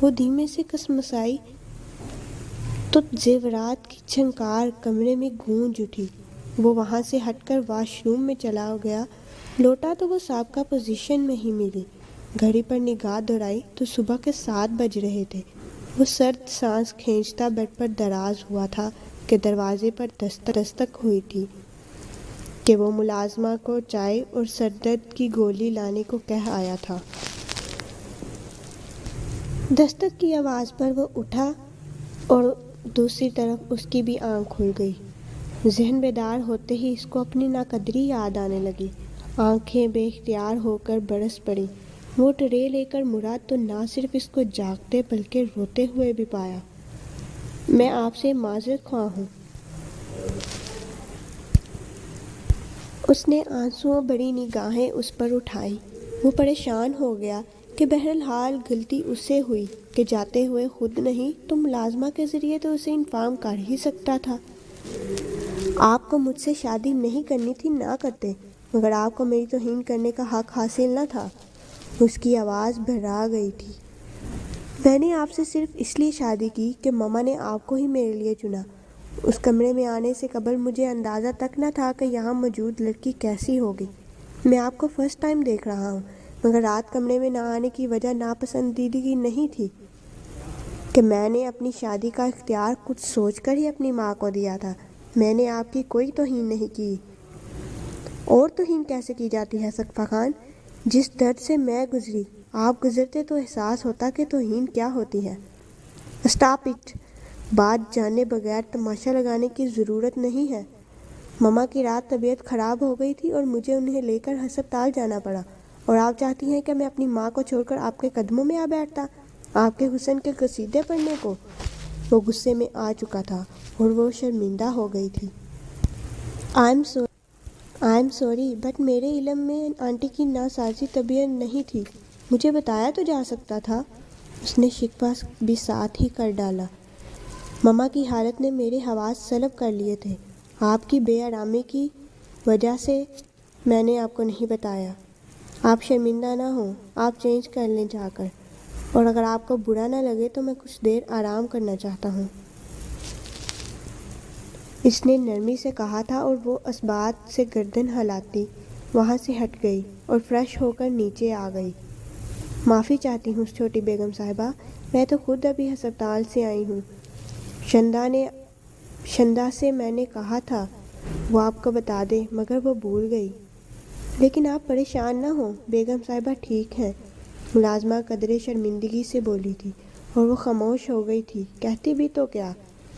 وہ دھیمے سے کسمسائی تو زیورات کی جھنکار کمرے میں گونج اٹھی۔ وہ وہاں سے ہٹ کر واش روم میں چلا گیا۔ لوٹا تو وہ سابقہ پوزیشن میں ہی ملی۔ گھڑی پر نگاہ دوڑائی تو صبح کے 7 بج رہے تھے۔ وہ سرد سانس کھینچتا بیڈ پر دراز ہوا تھا کہ دروازے پر دستک ہوئی تھی کہ وہ ملازمہ کو چائے اور سر درد کی گولی لانے کو کہہ آیا تھا۔ دستک کی آواز پر وہ اٹھا اور دوسری طرف اس کی بھی آنکھ کھل گئی۔ ذہن بیدار ہوتے ہی اس کو اپنی ناقدری یاد آنے لگی۔ آنکھیں بے اختیار ہو کر برس پڑیں۔ وہ ٹرے لے کر مڑا تو نہ صرف اس کو جاگتے بلکہ روتے ہوئے بھی پایا۔ میں آپ سے معذرت خواہ ہوں۔ اس نے آنسوؤں بھری نگاہیں اس پر اٹھائیں۔ وہ پریشان ہو گیا کہ بہرحال غلطی اس سے ہوئی کہ جاتے ہوئے خود نہیں تو ملازمہ کے ذریعے تو اسے انفارم کر ہی سکتا تھا۔ آپ کو مجھ سے شادی نہیں کرنی تھی نہ کرتے، مگر آپ کو میری توہین کرنے کا حق حاصل نہ تھا۔ اس کی آواز بھرا گئی تھی۔ میں نے آپ سے صرف اس لیے شادی کی کہ ماما نے آپ کو ہی میرے لیے چنا۔ اس کمرے میں آنے سے قبل مجھے اندازہ تک نہ تھا کہ یہاں موجود لڑکی کیسی ہوگی۔ میں آپ کو فرسٹ ٹائم دیکھ رہا ہوں، مگر رات کمرے میں نہ آنے کی وجہ ناپسندیدگی نہیں تھی کہ میں نے اپنی شادی کا اختیار کچھ سوچ کر ہی اپنی ماں کو دیا تھا۔ میں نے آپ کی کوئی توہین نہیں کی۔ اور توہین کیسے کی جاتی ہے سقفہ خان؟ جس درد سے میں گزری، آپ گزرتے تو احساس ہوتا کہ توہین کیا ہوتی ہے۔ Stop it! بات جانے بغیر تماشا لگانے کی ضرورت نہیں ہے۔ ماما کی رات طبیعت خراب ہو گئی تھی اور مجھے انہیں لے کر ہسپتال جانا پڑا، اور آپ چاہتی ہیں کہ میں اپنی ماں کو چھوڑ کر آپ کے قدموں میں آ بیٹھتا آپ کے حسن کے قصیدے پڑھنے کو؟ وہ غصے میں آ چکا تھا اور وہ شرمندہ ہو گئی تھی۔ آئی ایم سوری، بٹ میرے علم میں آنٹی کی ناسازی طبیعت نہیں تھی، مجھے بتایا تو جا سکتا تھا۔ اس نے شکوہ بھی ساتھ ہی کر ڈالا۔ ماما کی حالت نے میرے حواس سلب کر لیے تھے۔ آپ کی بے آرامی کی وجہ سے میں نے آپ کو نہیں بتایا۔ آپ شرمندہ نہ ہوں، آپ چینج کر لیں جا کر، اور اگر آپ کو برا نہ لگے تو میں کچھ دیر آرام کرنا چاہتا ہوں۔ اس نے نرمی سے کہا تھا اور وہ اثبات سے گردن ہلاتی وہاں سے ہٹ گئی اور فریش ہو کر نیچے آ گئی۔ معافی چاہتی ہوں چھوٹی بیگم صاحبہ، میں تو خود ابھی ہسپتال سے آئی ہوں۔ شندا سے میں نے کہا تھا وہ آپ کو بتا دے، مگر وہ بھول گئی۔ لیکن آپ پریشان نہ ہوں، بیگم صاحبہ ٹھیک ہیں۔ ملازمہ قدرے شرمندگی سے بولی تھی اور وہ خاموش ہو گئی تھی۔ کہتی بھی تو کیا،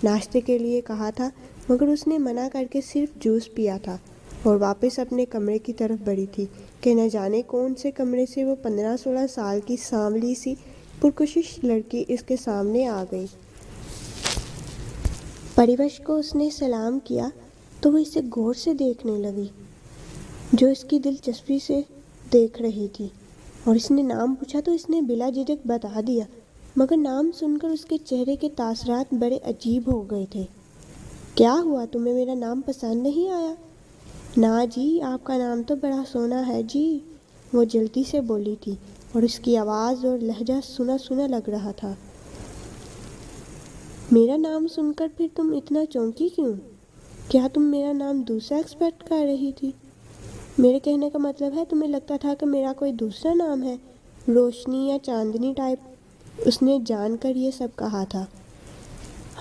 ناشتے کے لیے کہا تھا مگر اس نے منع کر کے صرف جوس پیا تھا اور واپس اپنے کمرے کی طرف بڑھی تھی کہ نہ جانے کون سے کمرے سے وہ 15-16 سال کی سانولی سی پرکشش لڑکی اس کے سامنے آ گئی۔ پریوش کو اس نے سلام کیا تو وہ اسے غور سے دیکھنے لگی، جو اس کی دلچسپی سے دیکھ رہی تھی، اور اس نے نام پوچھا تو اس نے بلا جھجک بتا دیا، مگر نام سن کر اس کے چہرے کے تاثرات بڑے عجیب ہو گئے تھے۔ کیا ہوا، تمہیں میرا نام پسند نہیں آیا؟ نا جی، آپ کا نام تو بڑا سونا ہے جی، وہ جلدی سے بولی تھی اور اس کی آواز اور لہجہ سنا سنا لگ رہا تھا۔ میرا نام سن کر پھر تم اتنا چونکی کیوں؟ کیا تم میرا نام دوسرا ایکسپیکٹ کر رہی تھی؟ میرے کہنے کا مطلب ہے تمہیں لگتا تھا کہ میرا کوئی دوسرا نام ہے، روشنی یا چاندنی ٹائپ؟ اس نے جان کر یہ سب کہا تھا۔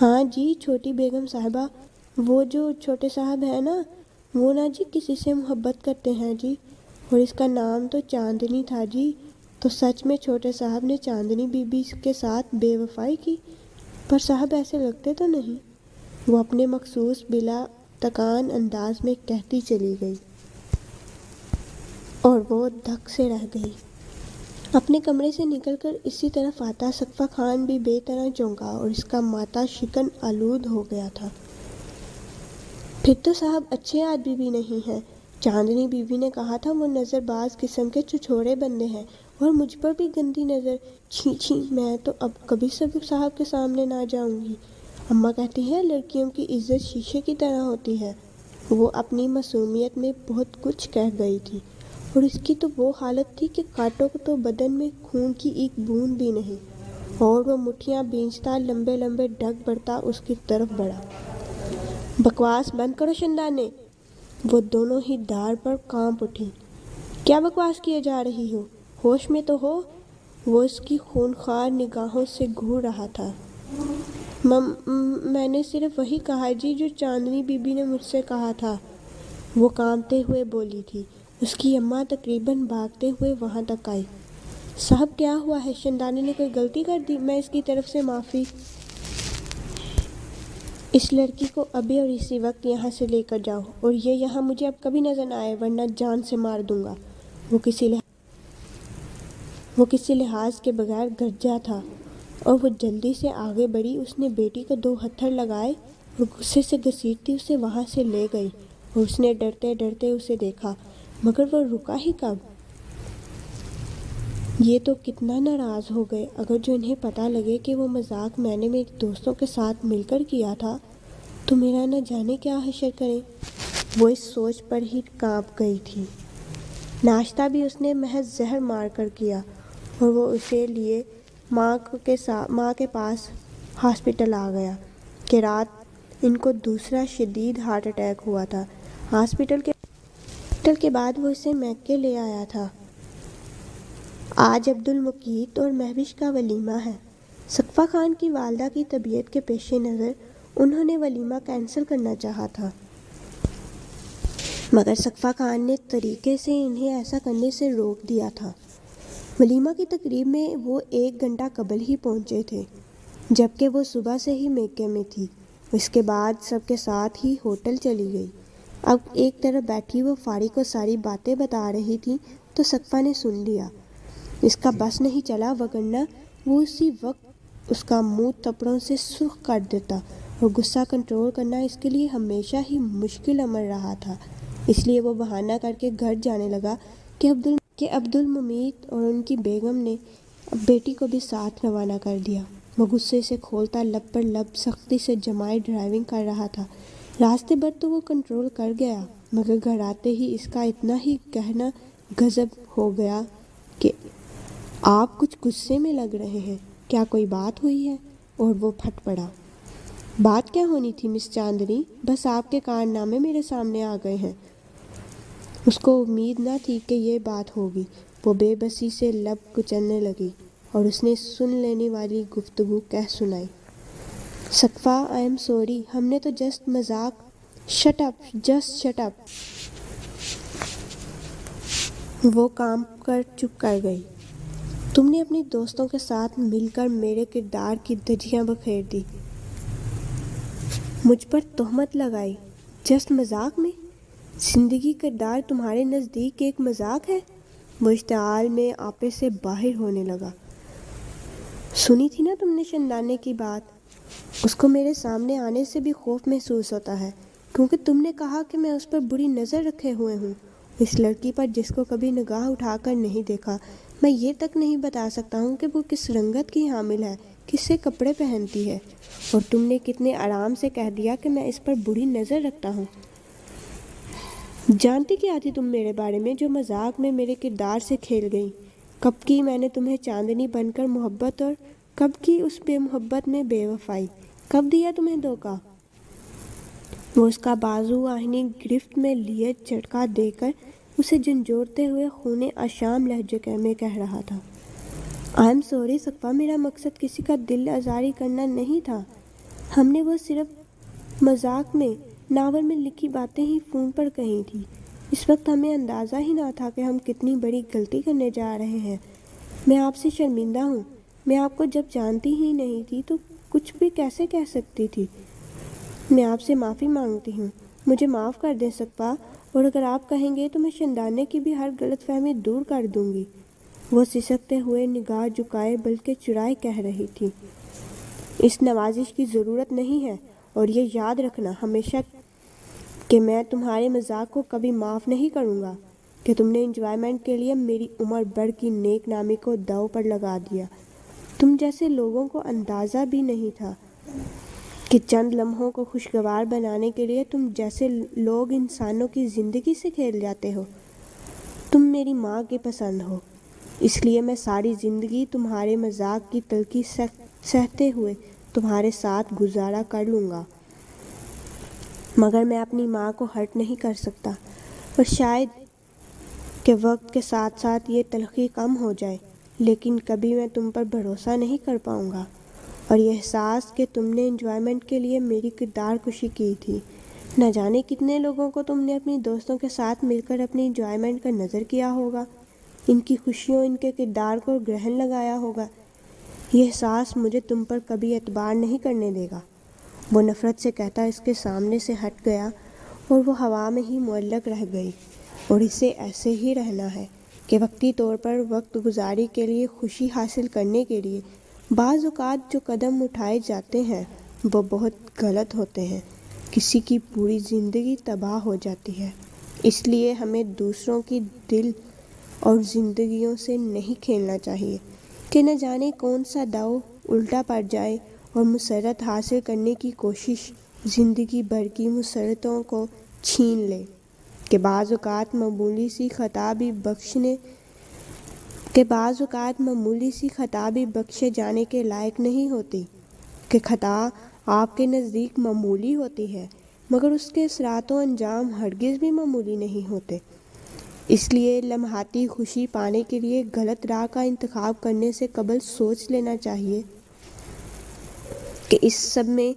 ہاں جی چھوٹی بیگم صاحبہ، وہ جو چھوٹے صاحب ہیں نا، وہ نا جی کسی سے محبت کرتے ہیں جی، اور اس کا نام تو چاندنی تھا جی۔ تو سچ میں چھوٹے صاحب نے چاندنی بی بی کے ساتھ بے وفائی کی؟ پر صاحب ایسے لگتے تو نہیں، وہ اپنے مخصوص بلا تکان انداز میں کہتی چلی گئی، اور وہ دھک سے رہ گئی۔ اپنے کمرے سے نکل کر اسی طرف آتا سقفہ خان بھی بے طرح چونکا اور اس کا ماتھا شکن آلود ہو گیا تھا۔ پھر تو صاحب اچھے آدمی بھی نہیں ہیں، چاندنی بی بی نے کہا تھا۔ وہ نظر باز قسم کے چھچھوڑے بندے ہیں اور مجھ پر بھی گندی نظر، چھی چھی، میں تو اب کبھی صاحب کے سامنے نہ جاؤں گی۔ اماں کہتی ہیں لڑکیوں کی عزت شیشے کی طرح ہوتی ہے۔ وہ اپنی معصومیت میں بہت کچھ کہہ گئی تھی، اور اس کی تو وہ حالت تھی کہ کانٹوں تو بدن میں خون کی ایک بوند بھی نہیں، اور وہ مٹھیاں بھینچتا لمبے لمبے ڈگ بڑھتا اس کی طرف بڑھا۔ بکواس بند کرو شندانے، وہ دونوں ہی دار پر کانپ اٹھی۔ کیا بکواس کیے جا رہی ہو، ہوش میں تو ہو؟ وہ اس کی خونخوار نگاہوں سے گھور رہا تھا۔ میں نے صرف وہی کہا جی جو چاندنی بی بی نے مجھ سے کہا تھا، وہ کانپتے ہوئے بولی تھی۔ اس کی اماں تقریباً بھاگتے ہوئے وہاں تک آئی۔ صاحب کیا ہوا ہے، شندانے نے کوئی غلطی کر دی؟ میں اس کی طرف سے معافی۔ اس لڑکی کو ابھی اور اسی وقت یہاں سے لے کر جاؤ، اور یہ یہاں مجھے اب کبھی نظر نہ آئے ورنہ جان سے مار دوں گا۔ وہ کسی لحاظ کے بغیر گرجا تھا، اور وہ جلدی سے آگے بڑھی۔ اس نے بیٹی کو 2 ہتھڑ لگائے اور غصے سے گھسیٹتی اسے وہاں سے لے گئی، اور اس نے ڈرتے ڈرتے اسے دیکھا، مگر وہ رکا ہی کب؟ یہ تو کتنا ناراض ہو گئے، اگر جو انہیں پتہ لگے کہ وہ مذاق میں نے میری دوستوں کے ساتھ مل کر کیا تھا تو میرا نہ جانے کیا حشر کریں۔ وہ اس سوچ پر ہی کانپ گئی تھی۔ ناشتہ بھی اس نے محض زہر مار کر کیا، اور وہ اسے لیے ماں کے پاس ہاسپٹل آ گیا کہ رات ان کو دوسرا شدید ہارٹ اٹیک ہوا تھا۔ ہاسپٹل کے بعد وہ اسے میکے لے آیا تھا۔ آج عبدالمقیت اور مہوش کا ولیمہ ہے۔ سقفہ خان کی والدہ کی طبیعت کے پیش نظر انہوں نے ولیمہ کینسل کرنا چاہا تھا، مگر سقفہ خان نے طریقے سے انہیں ایسا کرنے سے روک دیا تھا۔ ولیمہ کی تقریب میں وہ 1 گھنٹہ قبل ہی پہنچے تھے، جبکہ وہ صبح سے ہی میکے میں تھی۔ اس کے بعد سب کے ساتھ ہی ہوٹل چلی گئی۔ اب ایک طرف بیٹھی وہ فارغ کو ساری باتیں بتا رہی تھی تو سقفہ نے سن لیا۔ اس کا بس نہیں چلا، وگرنہ وہ اسی وقت اس کا منہ تھپڑوں سے سرخ کر دیتا، اور غصہ کنٹرول کرنا اس کے لیے ہمیشہ ہی مشکل امر رہا تھا۔ اس لیے وہ بہانہ کر کے گھر جانے لگا کہ عبدالمقیت اور ان کی بیگم نے بیٹی کو بھی ساتھ روانہ کر دیا۔ وہ غصے سے کھولتا لب پر لب سختی سے جمائے ڈرائیونگ کر رہا تھا۔ راستے بھر تو وہ کنٹرول کر گیا، مگر گھر آتے ہی اس کا اتنا ہی گہرا غضب ہو گیا کہ آپ کچھ غصے میں لگ رہے ہیں، کیا کوئی بات ہوئی ہے؟ اور وہ پھٹ پڑا۔ بات کیا ہونی تھی مس چاندنی، بس آپ کے کارنامے میرے سامنے آ گئے ہیں۔ اس کو امید نہ تھی کہ یہ بات ہوگی۔ وہ بے بسی سے لب کچلنے لگی اور اس نے سن لینے والی گفتگو کہہ سنائی۔ سقفہ آئی ایم سوری، ہم نے تو جسٹ مذاق۔ Shut up, just shut up. وہ کانپ کر چپ کر گئی۔ تم نے اپنی دوستوں کے ساتھ مل کر میرے کردار کی دھجیاں بکھیر دی، مجھ پر تہمت لگائی، جسٹ مذاق میں۔ زندگی کردار تمہارے نزدیک ایک مذاق ہے؟ وہ اشتعال میں آپے سے باہر ہونے لگا۔ سنی تھی نا تم نے شندانے کی بات؟ اس کو میرے سامنے آنے سے بھی خوف محسوس ہوتا ہے، کیونکہ تم نے کہا کہ میں اس پر بری نظر رکھے ہوئے ہوں، اس لڑکی پر جس کو کبھی نگاہ اٹھا کر نہیں دیکھا۔ میں یہ تک نہیں بتا سکتا ہوں کہ وہ کس رنگت کی حامل ہے، کس سے کپڑے پہنتی ہے، اور تم نے کتنے آرام سے کہہ دیا کہ میں اس پر بری نظر رکھتا ہوں۔ جانتی کیا تھی تم میرے بارے میں جو مذاق میں میرے کردار سے کھیل گئی؟ کب کی میں نے تمہیں چاندنی بن کر محبت، اور کب کی اس بے محبت میں بے وفائی؟ کب دیا تمہیں دھوکہ؟ وہ اس کا بازو آہنی گرفت میں لیے جھٹکا دے کر اسے جھنجھوڑتے ہوئے خونے آشام لہجے میں کہہ رہا تھا۔ آئی ایم سوری صفا، میرا مقصد کسی کا دل آزاری کرنا نہیں تھا۔ ہم نے وہ صرف مذاق میں، ناول میں لکھی باتیں ہی فون پر کہی تھی۔ اس وقت ہمیں اندازہ ہی نہ تھا کہ ہم کتنی بڑی غلطی کرنے جا رہے ہیں۔ میں آپ سے شرمندہ ہوں۔ میں آپ کو جب جانتی ہی نہیں تھی تو کچھ بھی کیسے کہہ سکتی تھی؟ میں آپ سے معافی مانگتی ہوں، مجھے معاف کر دیں صفا، اور اگر آپ کہیں گے تو میں شندانے کی بھی ہر غلط فہمی دور کر دوں گی۔ وہ سسکتے ہوئے نگاہ جھکائے بلکہ چرائے کہہ رہی تھی۔ اس نوازش کی ضرورت نہیں ہے، اور یہ یاد رکھنا ہمیشہ کہ میں تمہارے مذاق کو کبھی معاف نہیں کروں گا کہ تم نے انجوائمنٹ کے لیے میری عمر بھر کی نیک نامی کو داؤ پر لگا دیا۔ تم جیسے لوگوں کو اندازہ بھی نہیں تھا کہ چند لمحوں کو خوشگوار بنانے کے لیے تم جیسے لوگ انسانوں کی زندگی سے کھیل جاتے ہو۔ تم میری ماں کی پسند ہو، اس لیے میں ساری زندگی تمہارے مذاق کی تلخی سہتے ہوئے تمہارے ساتھ گزارا کر لوں گا، مگر میں اپنی ماں کو ہرٹ نہیں کر سکتا، اور شاید کہ وقت کے ساتھ ساتھ یہ تلخی کم ہو جائے، لیکن کبھی میں تم پر بھروسہ نہیں کر پاؤں گا۔ اور یہ احساس کہ تم نے انجوائمنٹ کے لیے میری کردار کشی کی تھی، نہ جانے کتنے لوگوں کو تم نے اپنی دوستوں کے ساتھ مل کر اپنی انجوائمنٹ کا نظر کیا ہوگا، ان کی خوشیوں، ان کے کردار کو گرہن لگایا ہوگا۔ یہ احساس مجھے تم پر کبھی اعتبار نہیں کرنے دے گا۔ وہ نفرت سے کہتا اس کے سامنے سے ہٹ گیا، اور وہ ہوا میں ہی معلق رہ گئی۔ اور اسے ایسے ہی رہنا ہے کہ وقتی طور پر وقت گزاری کے لیے، خوشی حاصل کرنے کے لیے بعض اوقات جو قدم اٹھائے جاتے ہیں وہ بہت غلط ہوتے ہیں، کسی کی پوری زندگی تباہ ہو جاتی ہے۔ اس لیے ہمیں دوسروں کی دل اور زندگیوں سے نہیں کھیلنا چاہیے کہ نہ جانے کون سا داؤ الٹا پڑ جائے اور مسرت حاصل کرنے کی کوشش زندگی بھر کی مسرتوں کو چھین لے، کہ بعض اوقات معمولی سی خطا بھی بخشے جانے کے لائق نہیں ہوتی، کہ خطا آپ کے نزدیک معمولی ہوتی ہے مگر اس کے اثرات و انجام ہرگز بھی معمولی نہیں ہوتے۔ اس لیے لمحاتی خوشی پانے کے لیے غلط راہ کا انتخاب کرنے سے قبل سوچ لینا چاہیے کہ اس سب میں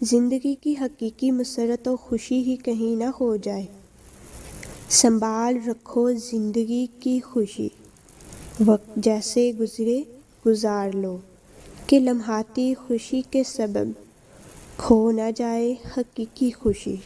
زندگی کی حقیقی مسرت و خوشی ہی کہیں نہ کھو جائے۔ سنبھال رکھو زندگی کی خوشی، وقت جیسے گزرے گزار لو، کہ لمحاتی خوشی کے سبب کھو نہ جائے حقیقی خوشی۔